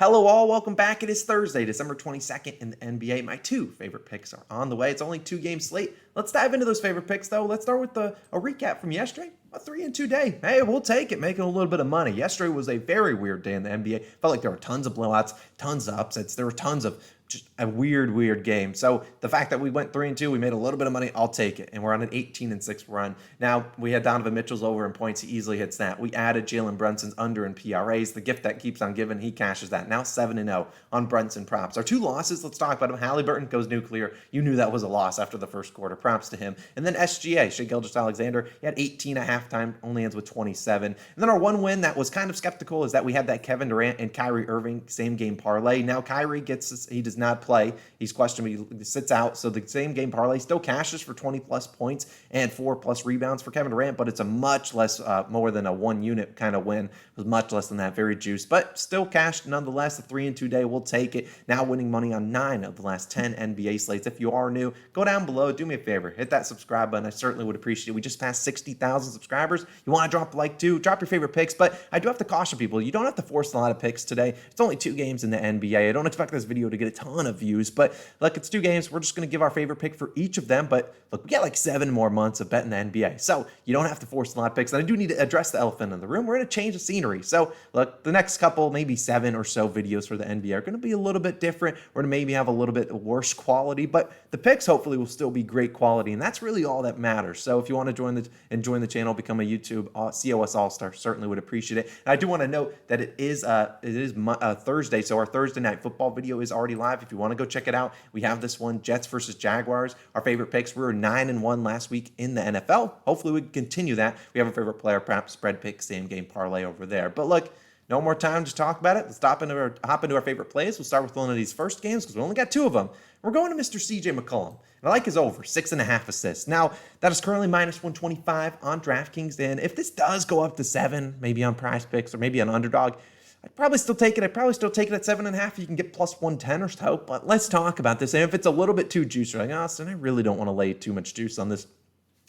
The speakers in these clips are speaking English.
Hello all, welcome back. It is Thursday, December 22nd in the NBA. My two favorite picks are on the way. It's only 2 game slate. Let's dive into those favorite picks though. Let's start with a recap from yesterday. A 3-2 day. Hey, we'll take it, making a little bit of money. Yesterday was a very weird day in the NBA. Felt like there were tons of blowouts, tons of upsets. There were tons of just a weird game. So the fact that we went 3-2, we made a little bit of money, I'll take it. And we're on an 18-6 run. Now, we had Donovan Mitchell's over in points. He easily hits that. We added Jalen Brunson's under in PRAs. The gift that keeps on giving, he cashes that. Now 7-0 on Brunson props. Our two losses, let's talk about them. Halliburton goes nuclear. You knew that was a loss after the first quarter. Props to him. And then SGA, Shai Gilgeous-Alexander, he had 18 at halftime, only ends with 27. And then our one win that was kind of skeptical is that we had that Kevin Durant and Kyrie Irving same game parlay. Now Kyrie he does not play. He's questionable. He sits out. So the same game parlay still cashes for 20 plus points and 4 plus rebounds for Kevin Durant, but it's a much less, more than a 1 unit kind of win. It was much less than that, very juiced, but still cashed nonetheless. A 3-2 day, we'll take it. Now winning money on 9 of the last 10 NBA slates. If you are new, go down below, do me a favor, hit that subscribe button. I certainly would appreciate it. We just passed 60,000 subscribers. You want to drop a like too, drop your favorite picks, but I do have to caution people, you don't have to force a lot of picks today. It's only 2 games in the NBA. I don't expect this video to get a ton of views, but look, it's 2 games. We're just going to give our favorite pick for each of them, but look, we got like 7 more months of betting the NBA, so you don't have to force a lot of picks. And I do need to address the elephant in the room. We're going to change the scenery. So look, the next couple, maybe 7 or so videos for the NBA are going to be a little bit different. We're going to maybe have a little bit worse quality, but the picks hopefully will still be great quality, and that's really all that matters. So if you want to join the channel, become a YouTube COS All-Star, certainly would appreciate it. And I do want to note that it is Thursday, so our Thursday night football video is already live. If you want to go check it out, we have this one, Jets versus Jaguars, our favorite picks. We were 9-1 last week in the NFL. Hopefully we can continue that. We have a favorite player, perhaps spread pick, same game parlay over there. But look, no more time to talk about it. Let's hop into our favorite plays. We'll start with one of these first games because we only got 2 of them. We're going to Mr. CJ McCollum. And I like his over, 6.5 assists. Now, that is currently minus 125 on DraftKings. And if this does go up to 7, maybe on PrizePicks or maybe on Underdog, I'd probably still take it. I'd probably still take it at 7.5. You can get plus 110 or so. But let's talk about this. And if it's a little bit too juicy, like, Austin, I really don't want to lay too much juice on this.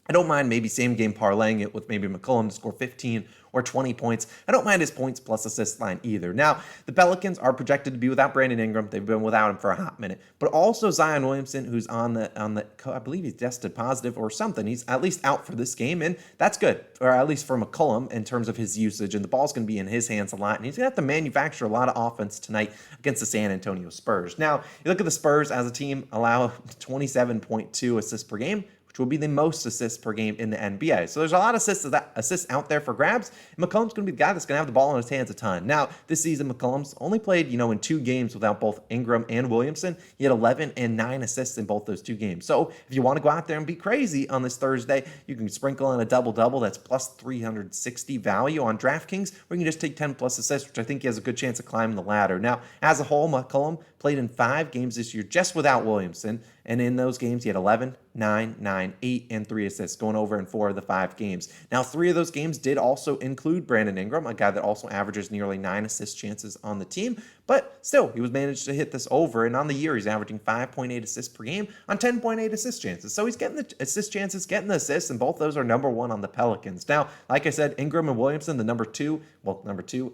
I don't mind maybe same game parlaying it with maybe McCollum to score 15 or 20 points. I don't mind his points plus assist line either. Now, the Pelicans are projected to be without Brandon Ingram. They've been without him for a hot minute. But also Zion Williamson, who's on the I believe he's tested positive or something. He's at least out for this game, and that's good, or at least for McCollum in terms of his usage. And the ball's going to be in his hands a lot, and he's going to have to manufacture a lot of offense tonight against the San Antonio Spurs. Now, you look at the Spurs as a team, allow 27.2 assists per game, which will be the most assists per game in the NBA. So there's a lot of assists out there for grabs. And McCollum's going to be the guy that's going to have the ball in his hands a ton. Now, this season, McCollum's only played, in 2 games without both Ingram and Williamson. He had 11 and 9 assists in both those 2 games. So if you want to go out there and be crazy on this Thursday, you can sprinkle in a double-double that's plus 360 value on DraftKings, or you can just take 10 plus assists, which I think he has a good chance of climbing the ladder. Now, as a whole, McCollum played in 5 games this year just without Williamson. And in those games, he had 11, 9, 9, 8, and 3 assists, going over in 4 of the 5 games. Now, 3 of those games did also include Brandon Ingram, a guy that also averages nearly 9 assist chances on the team. But still, he was managed to hit this over. And on the year, he's averaging 5.8 assists per game on 10.8 assist chances. So he's getting the assist chances, getting the assists, and both those are number 1 on the Pelicans. Now, like I said, Ingram and Williamson, the number 2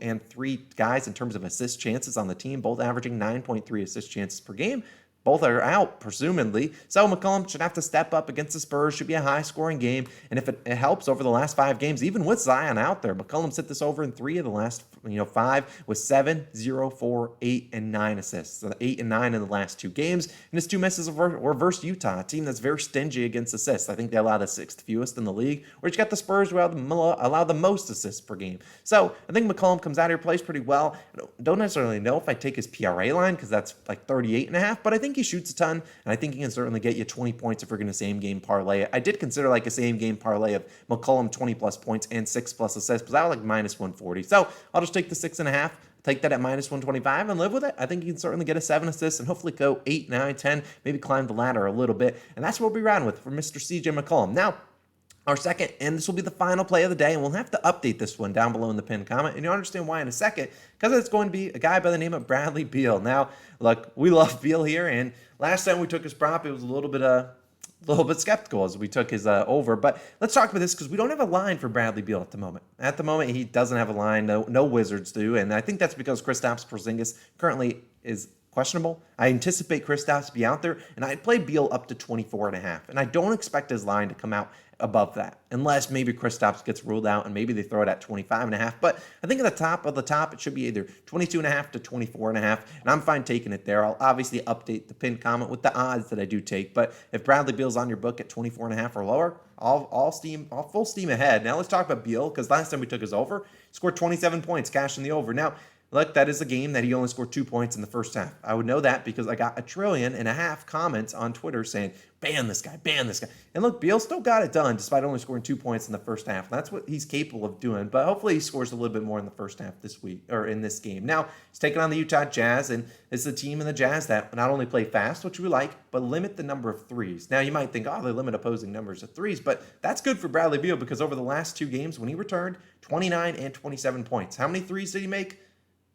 and 3 guys in terms of assist chances on the team, both averaging 9.3 assist chances per game. Both are out, presumably. So McCollum should have to step up against the Spurs. Should be a high-scoring game. And if it helps over the last 5 games, even with Zion out there, McCollum's hit this over in 3 of the last 5 with 7, 0, 4, 8, and 9 assists. So 8 and 9 in the last 2 games. And his 2 misses were versus Utah, a team that's very stingy against assists. I think they allow the 6th fewest in the league. Whereas you got the Spurs who allow the most assists per game. So I think McCollum comes out here, plays pretty well. I don't necessarily know if I take his PRA line because that's like 38.5, but I think he shoots a ton, and I think he can certainly get you 20 points if we're going to same game parlay it. I did consider like a same game parlay of McCollum 20 plus points and 6 plus assists, but that was like minus 140. So I'll just take the 6.5. Take that at minus 125 and live with it. I think you can certainly get a 7 assists and hopefully go 8, 9, 10, maybe climb the ladder a little bit. And that's what we'll be riding with for Mr. CJ McCollum. Now, our second, and this will be the final play of the day, and we'll have to update this one down below in the pinned comment, and you'll understand why in a second, because it's going to be a guy by the name of Bradley Beal. Now, look, we love Beal here, and last time we took his prop, it was a little bit a little bit skeptical as we took his over. But let's talk about this because we don't have a line for Bradley Beal at the moment. At the moment, he doesn't have a line. No Wizards do. And I think that's because Kristaps Porzingis currently is questionable. I anticipate Kristaps to be out there, and I'd play Beal up to 24.5. And I don't expect his line to come out above that, unless maybe Kristaps gets ruled out and maybe they throw it at 25.5. But I think at the top, it should be either 22.5 to 24.5, and I'm fine taking it there. I'll obviously update the pinned comment with the odds that I do take. But if Bradley Beal's on your book at 24.5 or lower, all full steam ahead. Now let's talk about Beal, because last time we took his over, he scored 27 points, cashing the over. Now, look, that is a game that he only scored 2 points in the first half. I would know that because I got 1.5 trillion comments on Twitter saying, ban this guy, ban this guy. And look, Beal still got it done despite only scoring 2 points in the first half. That's what he's capable of doing. But hopefully he scores a little bit more in the first half this week, or in this game. Now, he's taking on the Utah Jazz, and it's the team in the Jazz that not only play fast, which we like, but limit the number of threes. Now, you might think, oh, they limit opposing numbers of threes, but that's good for Bradley Beal because over the last 2 games, when he returned, 29 and 27 points. How many threes did he make?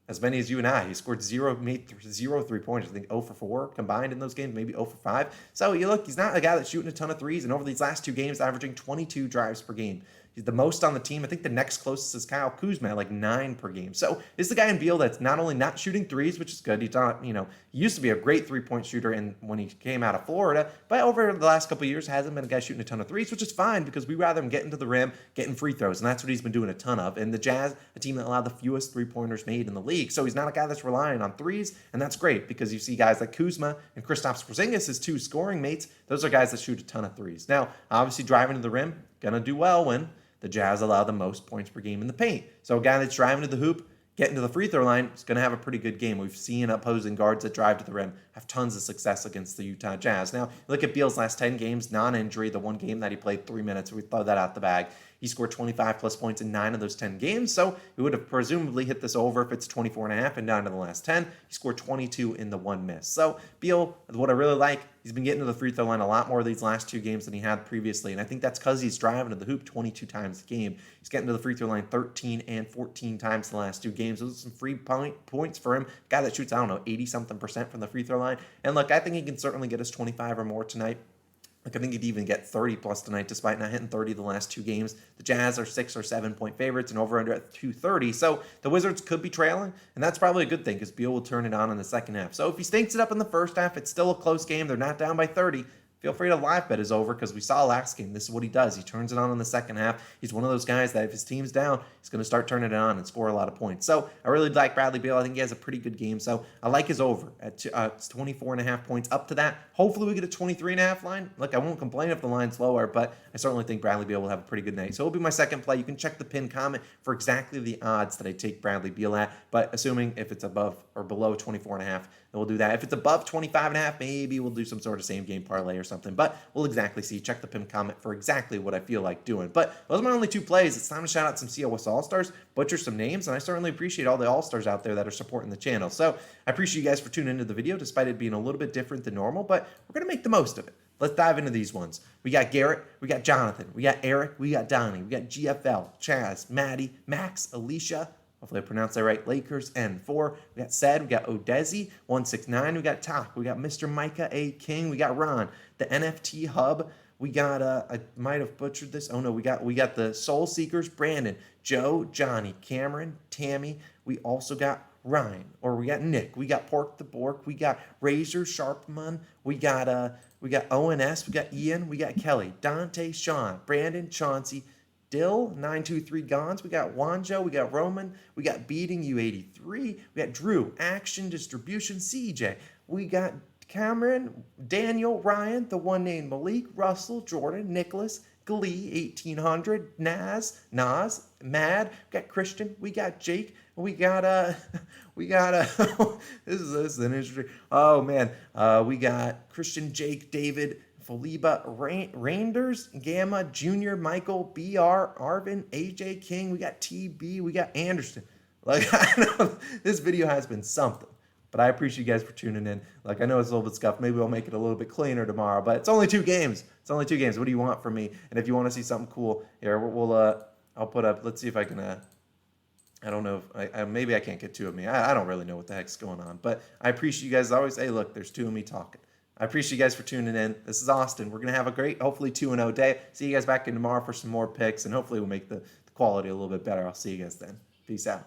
As many as you and I. He scored made 0 3-pointers. I think 0 for 4 combined in those games, maybe 0 for 5. So you look, he's not a guy that's shooting a ton of threes, and over these last 2 games, averaging 22 drives per game. He's the most on the team. I think the next closest is Kyle Kuzma at like 9 per game. So this is the guy in Beal that's not only not shooting threes, which is good. He's not, he used to be a great 3-point shooter when he came out of Florida, but over the last couple of years hasn't been a guy shooting a ton of threes, which is fine because we rather him getting to the rim, getting free throws, and that's what he's been doing a ton of. And the Jazz, a team that allowed the fewest 3-pointers made in the league. So he's not a guy that's relying on threes, and that's great because you see guys like Kuzma and Kristaps Porzingis, his 2 scoring mates. Those are guys that shoot a ton of threes. Now, obviously driving to the rim, gonna do well when the Jazz allow the most points per game in the paint. So a guy that's driving to the hoop, getting to the free throw line, is going to have a pretty good game. We've seen opposing guards that drive to the rim have tons of success against the Utah Jazz. Now, look at Beal's last 10 games, non-injury, the one game that he played 3 minutes, we throw that out the bag. He scored 25 plus points in 9 of those 10 games, so he would have presumably hit this over if it's 24.5 and down to the last 10. He scored 22 in the 1 miss. So Beal, what I really like, he's been getting to the free throw line a lot more these last 2 games than he had previously, and I think that's because he's driving to the hoop 22 times a game. He's getting to the free throw line 13 and 14 times the last 2 games. Those are some free points for him. Guy that shoots, 80-something% from the free throw line. And look, I think he can certainly get us 25 or more tonight. Like, I think he'd even get 30 plus tonight, despite not hitting 30 the last 2 games. The Jazz are 6 or 7 point favorites and over under at 230. So the Wizards could be trailing, and that's probably a good thing because Beal will turn it on in the second half. So if he stinks it up in the first half, it's still a close game. They're not down by 30. Feel free to live bet his over because we saw last game. This is what he does. He turns it on in the second half. He's one of those guys that if his team's down, he's going to start turning it on and score a lot of points. So I really like Bradley Beal. I think he has a pretty good game. So I like his over at 24.5 points up to that. Hopefully we get a 23.5 line. Look, I won't complain if the line's lower, but I certainly think Bradley Beal will have a pretty good night. So it'll be my second play. You can check the pinned comment for exactly the odds that I take Bradley Beal at, but assuming if it's above or below 24.5, then we'll do that. If it's above 25.5, maybe we'll do some sort of same game parlay or something, but we'll exactly see. Check the pinned comment for exactly what I feel like doing. But those are my only 2 plays. It's time to shout out some COS All-Stars, butcher some names, and I certainly appreciate all the All-Stars out there that are supporting the channel. So I appreciate you guys for tuning into the video, despite it being a little bit different than normal, but we're going to make the most of it. Let's dive into these ones. We got Garrett, we got Jonathan, we got Eric, we got Donnie, we got GFL, Chaz, Maddie, Max, Alicia, hopefully I pronounced that right, Lakers, N4. We got Sed, we got Odezi, 169, we got Tak, we got Mr. Micah A. King, we got Ron, the NFT Hub, we got, I might have butchered this. Oh no, we got the Soul Seekers, Brandon, Joe, Johnny, Cameron, Tammy. We also got Ryan, or we got Nick, we got Pork the Bork, we got Razor Sharpman, we got ONS, we got Ian, we got Kelly, Dante, Sean, Brandon, Chauncey, Dill, 923 Gons, we got Wanjo, we got Roman, we got Beating U83, we got Drew, Action Distribution, CJ, we got Cameron, Daniel, Ryan, the one named Malik, Russell, Jordan, Nicholas, Glee, 1800, Nas, Mad, we got Christian, we got Jake, we got this is an interesting, oh man, we got Christian, Jake, David, Feliba, Reinders, Gamma, Junior, Michael, BR, Arvin, AJ King, we got TB, we got Anderson. Like, I know this video has been something, but I appreciate you guys for tuning in. Like, I know it's a little bit scuffed. Maybe I'll make it a little bit cleaner tomorrow, but it's only 2 games. It's only 2 games. What do you want from me? And if you want to see something cool, here, I'll put up, let's see if I can, I don't know if maybe I can't get 2 of me. I don't really know what the heck's going on, but I appreciate you guys always. Hey, look, there's 2 of me talking. I appreciate you guys for tuning in. This is Austin. We're going to have a great, hopefully 2-0 day. See you guys back in tomorrow for some more picks, and hopefully we'll make the quality a little bit better. I'll see you guys then. Peace out.